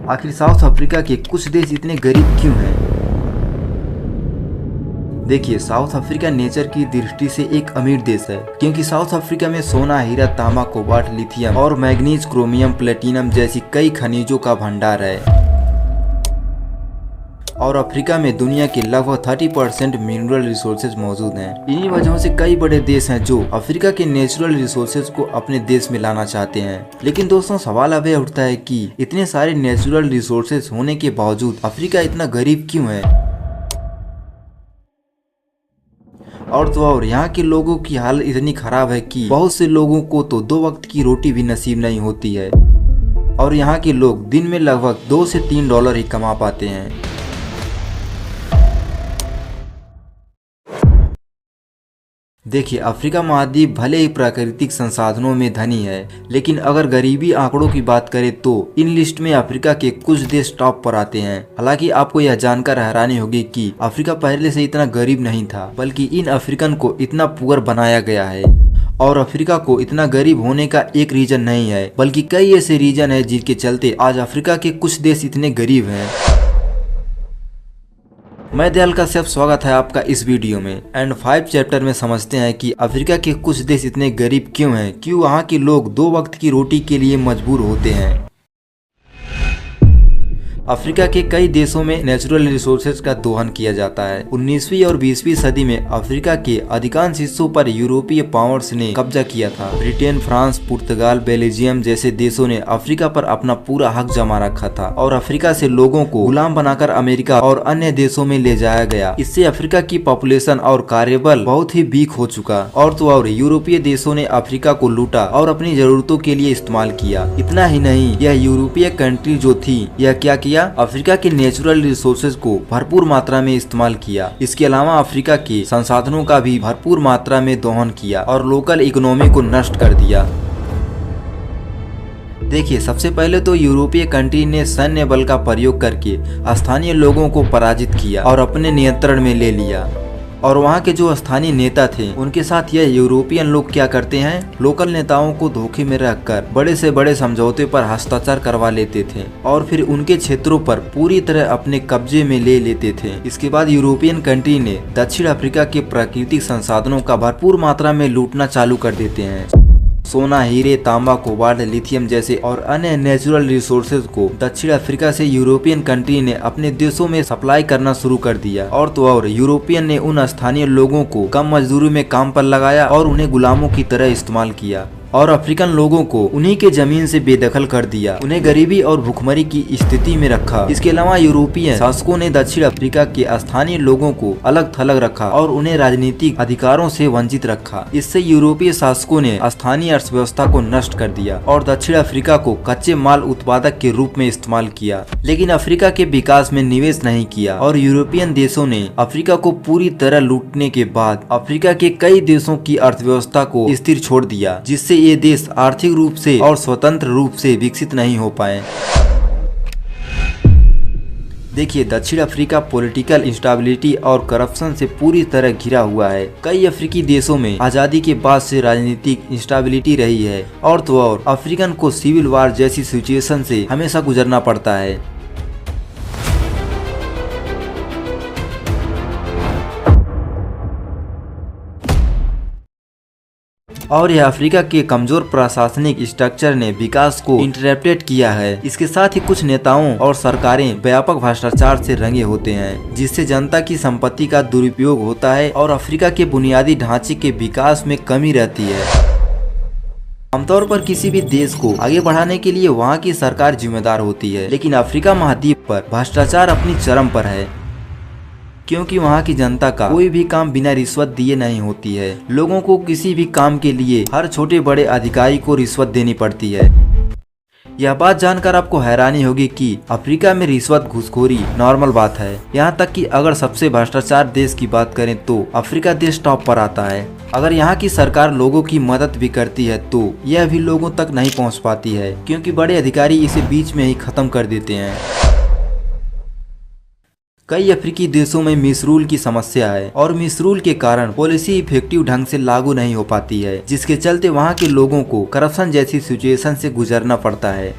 आखिर south Africa के कुछ देश इतने गरीब क्यों हैं? देखिए, साउथ अफ्रीका नेचर की दृष्टि से एक अमीर देश है, क्योंकि साउथ अफ्रीका में सोना, हीरा, तांबा, कोबाल्ट, लिथियम और मैग्नीज, क्रोमियम, प्लेटिनम जैसी कई खनिजों का भंडार है। और अफ्रीका में दुनिया के लगभग 30% मिनरल रिसोर्सेज मौजूद हैं। इन्हीं वजहों से कई बड़े देश हैं जो अफ्रीका के नेचुरल रिसोर्सेज को अपने देश में लाना चाहते हैं। लेकिन दोस्तों, सवाल अब यह उठता है कि इतने सारे नेचुरल रिसोर्सेज होने के बावजूद अफ्रीका इतना गरीब क्यों है? और तो और यहाँ के लोगों की हालत इतनी खराब है कि बहुत से लोगों को तो 2 वक्त की रोटी भी नसीब नहीं होती है। और यहाँ के लोग दिन में लगभग $2 से $3 ही कमा पाते हैं। देखिए, अफ्रीका महाद्वीप भले ही प्राकृतिक संसाधनों में धनी है, लेकिन अगर गरीबी आंकड़ों की बात करें तो इन लिस्ट में अफ्रीका के कुछ देश टॉप पर आते हैं। हालांकि आपको यह जानकर हैरानी होगी कि अफ्रीका पहले से इतना गरीब नहीं था, बल्कि इन अफ्रीकन को इतना पुअर बनाया गया है। और अफ्रीका को इतना गरीब होने का एक रीजन नहीं है, बल्कि कई ऐसे रीजन है जिनके चलते आज अफ्रीका के कुछ देश इतने गरीब हैं। मैं दयाल का सिर्फ स्वागत है आपका इस वीडियो में। एंड 5 चैप्टर में समझते हैं कि अफ्रीका के कुछ देश इतने गरीब क्यों हैं, क्यों वहाँ के लोग 2 वक्त की रोटी के लिए मजबूर होते हैं। अफ्रीका के कई देशों में नेचुरल रिसोर्सेज का दोहन किया जाता है। 19वीं और 20वीं सदी में अफ्रीका के अधिकांश हिस्सों पर यूरोपीय पावर्स ने कब्जा किया था। ब्रिटेन, फ्रांस, पुर्तगाल, बेल्जियम जैसे देशों ने अफ्रीका पर अपना पूरा हक जमा रखा था और अफ्रीका से लोगों को गुलाम बनाकर अमेरिका और अन्य देशों में ले जाया गया। इससे अफ्रीका की पॉपुलेशन और कार्यबल बहुत ही वीक हो चुका। और तो और यूरोपीय देशों ने अफ्रीका को लूटा और अपनी जरूरतों के लिए इस्तेमाल किया। इतना ही नहीं, यह यूरोपीय कंट्री जो थी, यह क्या किया, अफ्रीका के नेचुरल रिसोर्सेज को भरपूर मात्रा में इस्तेमाल किया। इसके अलावा अफ्रीका के संसाधनों का भी भरपूर मात्रा में दोहन किया और लोकल इकोनॉमी को नष्ट कर दिया। देखिए, सबसे पहले तो यूरोपीय कंट्री ने सैन्य बल का प्रयोग करके स्थानीय लोगों को पराजित किया और अपने नियंत्रण में ले लिया। और वहाँ के जो स्थानीय नेता थे, उनके साथ यह यूरोपियन लोग क्या करते हैं, लोकल नेताओं को धोखे में रखकर बड़े से बड़े समझौते पर हस्ताक्षर करवा लेते थे और फिर उनके क्षेत्रों पर पूरी तरह अपने कब्जे में ले लेते थे। इसके बाद यूरोपियन कंट्री ने दक्षिण अफ्रीका के प्राकृतिक संसाधनों का भरपूर मात्रा में लूटना चालू कर देते हैं। सोना, हीरे, तांबा, कोबाल्ट, लिथियम जैसे और अन्य नेचुरल रिसोर्सेज को दक्षिण अफ्रीका से यूरोपियन कंट्री ने अपने देशों में सप्लाई करना शुरू कर दिया। और तो और यूरोपियन ने उन स्थानीय लोगों को कम मजदूरी में काम पर लगाया और उन्हें गुलामों की तरह इस्तेमाल किया और अफ्रीकन लोगों को उन्हीं के जमीन से बेदखल कर दिया, उन्हें गरीबी और भुखमरी की स्थिति में रखा। इसके अलावा यूरोपीय शासकों ने दक्षिण अफ्रीका के स्थानीय लोगों को अलग थलग रखा और उन्हें राजनीतिक अधिकारों से वंचित रखा। इससे यूरोपीय शासकों ने स्थानीय अर्थव्यवस्था को नष्ट कर दिया और दक्षिण अफ्रीका को कच्चे माल उत्पादक के रूप में इस्तेमाल किया, लेकिन अफ्रीका के विकास में निवेश नहीं किया। और यूरोपियन देशों ने अफ्रीका को पूरी तरह लूटने के बाद अफ्रीका के कई देशों की अर्थव्यवस्था को स्थिर छोड़ दिया, जिससे ये देश आर्थिक रूप से और स्वतंत्र रूप से विकसित नहीं हो पाए। देखिए, दक्षिण अफ्रीका पॉलिटिकल इंस्टेबिलिटी और करप्शन से पूरी तरह घिरा हुआ है। कई अफ्रीकी देशों में आजादी के बाद से राजनीतिक इंस्टेबिलिटी रही है और तो और अफ्रीकन को सिविल वार जैसी सिचुएशन से हमेशा गुजरना पड़ता है। और यह अफ्रीका के कमजोर प्रशासनिक स्ट्रक्चर ने विकास को इंटरप्टेड किया है। इसके साथ ही कुछ नेताओं और सरकारें व्यापक भ्रष्टाचार से रंगे होते हैं, जिससे जनता की संपत्ति का दुरुपयोग होता है और अफ्रीका के बुनियादी ढांचे के विकास में कमी रहती है। आमतौर पर किसी भी देश को आगे बढ़ाने के लिए वहाँ की सरकार जिम्मेदार होती है, लेकिन अफ्रीका महाद्वीप पर भ्रष्टाचार अपनी चरम पर है, क्योंकि वहाँ की जनता का कोई भी काम बिना रिश्वत दिए नहीं होती है। लोगों को किसी भी काम के लिए हर छोटे बड़े अधिकारी को रिश्वत देनी पड़ती है। यह बात जानकर आपको हैरानी होगी कि अफ्रीका में रिश्वत घूसखोरी नॉर्मल बात है। यहाँ तक कि अगर सबसे भ्रष्टाचार देश की बात करें तो अफ्रीका देश टॉप पर आता है। अगर यहाँ की सरकार लोगों की मदद भी करती है तो यह भी लोगों तक नहीं पहुँच पाती है, क्योंकि बड़े अधिकारी इसे बीच में ही खत्म कर देते हैं। कई अफ्रीकी देशों में मिसरूल की समस्या है और मिसरूल के कारण पॉलिसी इफेक्टिव ढंग से लागू नहीं हो पाती है, जिसके चलते वहां के लोगों को करप्शन जैसी सिचुएशन से गुजरना पड़ता है।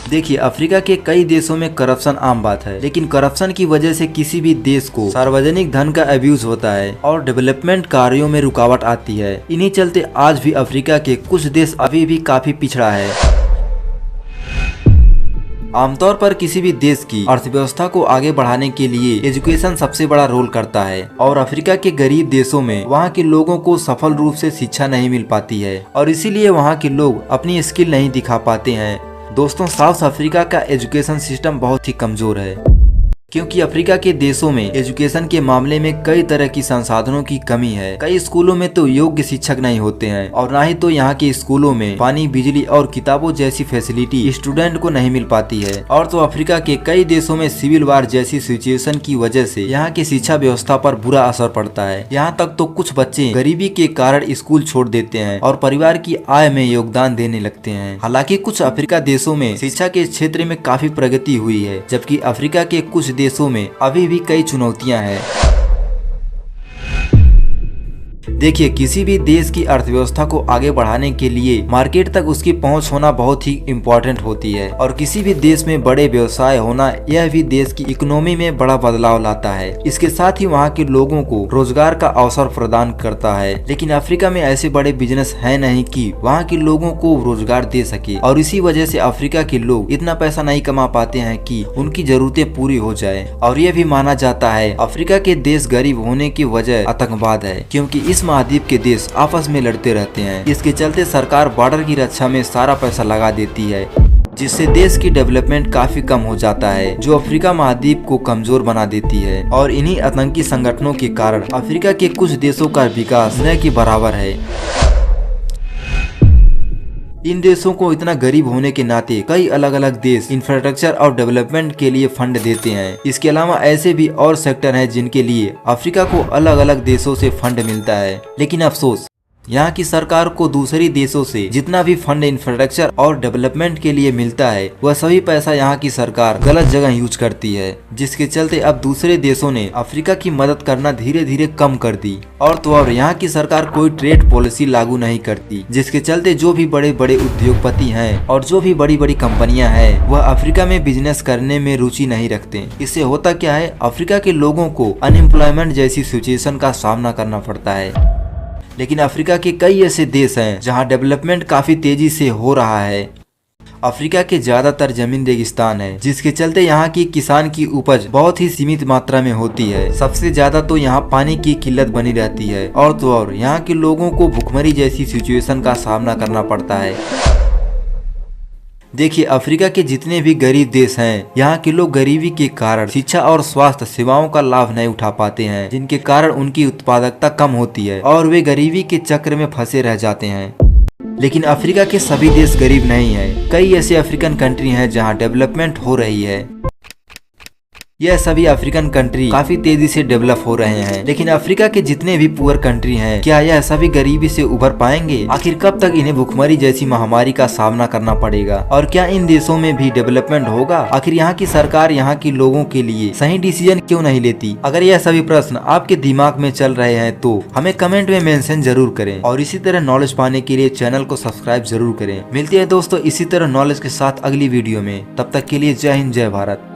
देखिए, अफ्रीका के कई देशों में करप्शन आम बात है, लेकिन करप्शन की वजह से किसी भी देश को सार्वजनिक धन का अब्यूज होता है और डेवलपमेंट कार्यों में रुकावट आती है। इन्हीं चलते आज भी अफ्रीका के कुछ देश अभी भी काफी पिछड़ा है। आमतौर पर किसी भी देश की अर्थव्यवस्था को आगे बढ़ाने के लिए एजुकेशन सबसे बड़ा रोल करता है और अफ्रीका के गरीब देशों में वहाँ के लोगों को सफल रूप से शिक्षा नहीं मिल पाती है और इसीलिए वहाँ के लोग अपनी स्किल नहीं दिखा पाते हैं। दोस्तों, साउथ अफ्रीका का एजुकेशन सिस्टम बहुत ही कमजोर है क्योंकि अफ्रीका के देशों में एजुकेशन के मामले में कई तरह की संसाधनों की कमी है। कई स्कूलों में तो योग्य शिक्षक नहीं होते हैं और ना ही तो यहाँ के स्कूलों में पानी, बिजली और किताबों जैसी फैसिलिटी स्टूडेंट को नहीं मिल पाती है। और तो अफ्रीका के कई देशों में सिविल वार जैसी सिचुएशन की वजह से यहाँ की शिक्षा व्यवस्था पर बुरा असर पड़ता है। यहाँ तक तो कुछ बच्चे गरीबी के कारण स्कूल छोड़ देते हैं और परिवार की आय में योगदान देने लगते हैं। हालांकि कुछ अफ्रीका देशों में शिक्षा के क्षेत्र में काफी प्रगति हुई है, जबकि अफ्रीका के कुछ देशों में अभी भी कई चुनौतियां हैं। देखिए, किसी भी देश की अर्थव्यवस्था को आगे बढ़ाने के लिए मार्केट तक उसकी पहुंच होना बहुत ही इम्पोर्टेंट होती है और किसी भी देश में बड़े व्यवसाय होना यह भी देश की इकोनॉमी में बड़ा बदलाव लाता है। इसके साथ ही वहां के लोगों को रोजगार का अवसर प्रदान करता है। लेकिन अफ्रीका में ऐसे बड़े बिजनेस है नहीं कि वहां के लोगों को रोजगार दे सके और इसी वजह से अफ्रीका के लोग इतना पैसा नहीं कमा पाते हैं कि उनकी जरूरतें पूरी हो जाए। और यह भी माना जाता है अफ्रीका के देश गरीब होने की वजह आतंकवाद है, क्योंकि इस महाद्वीप के देश आपस में लड़ते रहते हैं। इसके चलते सरकार बॉर्डर की रक्षा में सारा पैसा लगा देती है, जिससे देश की डेवलपमेंट काफी कम हो जाता है, जो अफ्रीका महाद्वीप को कमजोर बना देती है। और इन्हीं आतंकी संगठनों के कारण अफ्रीका के कुछ देशों का विकास न के बराबर है। इन देशों को इतना गरीब होने के नाते कई अलग अलग देश इंफ्रास्ट्रक्चर और डेवलपमेंट के लिए फंड देते हैं। इसके अलावा ऐसे भी और सेक्टर हैं जिनके लिए अफ्रीका को अलग अलग देशों से फंड मिलता है। लेकिन अफसोस, यहाँ की सरकार को दूसरी देशों से जितना भी फंड इंफ्रास्ट्रक्चर और डेवलपमेंट के लिए मिलता है, वह सभी पैसा यहाँ की सरकार गलत जगह यूज करती है, जिसके चलते अब दूसरे देशों ने अफ्रीका की मदद करना धीरे धीरे कम कर दी। और तो और यहाँ की सरकार कोई ट्रेड पॉलिसी लागू नहीं करती, जिसके चलते जो भी बड़े बड़े उद्योगपति हैं और जो भी बड़ी बड़ी कंपनियां हैं, वह अफ्रीका में बिजनेस करने में रुचि नहीं रखते। इससे होता क्या है, अफ्रीका के लोगों को अनएम्प्लॉयमेंट जैसी सिचुएशन का सामना करना पड़ता है। लेकिन अफ्रीका के कई ऐसे देश हैं जहां डेवलपमेंट काफी तेजी से हो रहा है। अफ्रीका के ज्यादातर जमीन रेगिस्तान है, जिसके चलते यहाँ की किसान की उपज बहुत ही सीमित मात्रा में होती है। सबसे ज्यादा तो यहाँ पानी की किल्लत बनी रहती है और तो और यहाँ के लोगों को भुखमरी जैसी सिचुएशन का सामना करना पड़ता है। देखिए, अफ्रीका के जितने भी गरीब देश हैं, यहाँ के लोग गरीबी के कारण शिक्षा और स्वास्थ्य सेवाओं का लाभ नहीं उठा पाते हैं, जिनके कारण उनकी उत्पादकता कम होती है और वे गरीबी के चक्र में फंसे रह जाते हैं। लेकिन अफ्रीका के सभी देश गरीब नहीं हैं। कई ऐसे अफ्रीकन कंट्री हैं जहाँ डेवलपमेंट हो रही है। यह सभी अफ्रीकन कंट्री काफी तेजी से डेवलप हो रहे हैं। लेकिन अफ्रीका के जितने भी पुअर कंट्री हैं, क्या यह सभी गरीबी से उभर पाएंगे? आखिर कब तक इन्हें भुखमरी जैसी महामारी का सामना करना पड़ेगा? और क्या इन देशों में भी डेवलपमेंट होगा? आखिर यहाँ की सरकार यहाँ के लोगों के लिए सही डिसीजन क्यों नहीं लेती? अगर यह सभी प्रश्न आपके दिमाग में चल रहे हैं तो हमें कमेंट में मेंशन जरूर करें और इसी तरह नॉलेज पाने के लिए चैनल को सब्सक्राइब जरूर करें। मिलते हैं दोस्तों इसी तरह नॉलेज के साथ अगली वीडियो में। तब तक के लिए जय हिंद, जय भारत।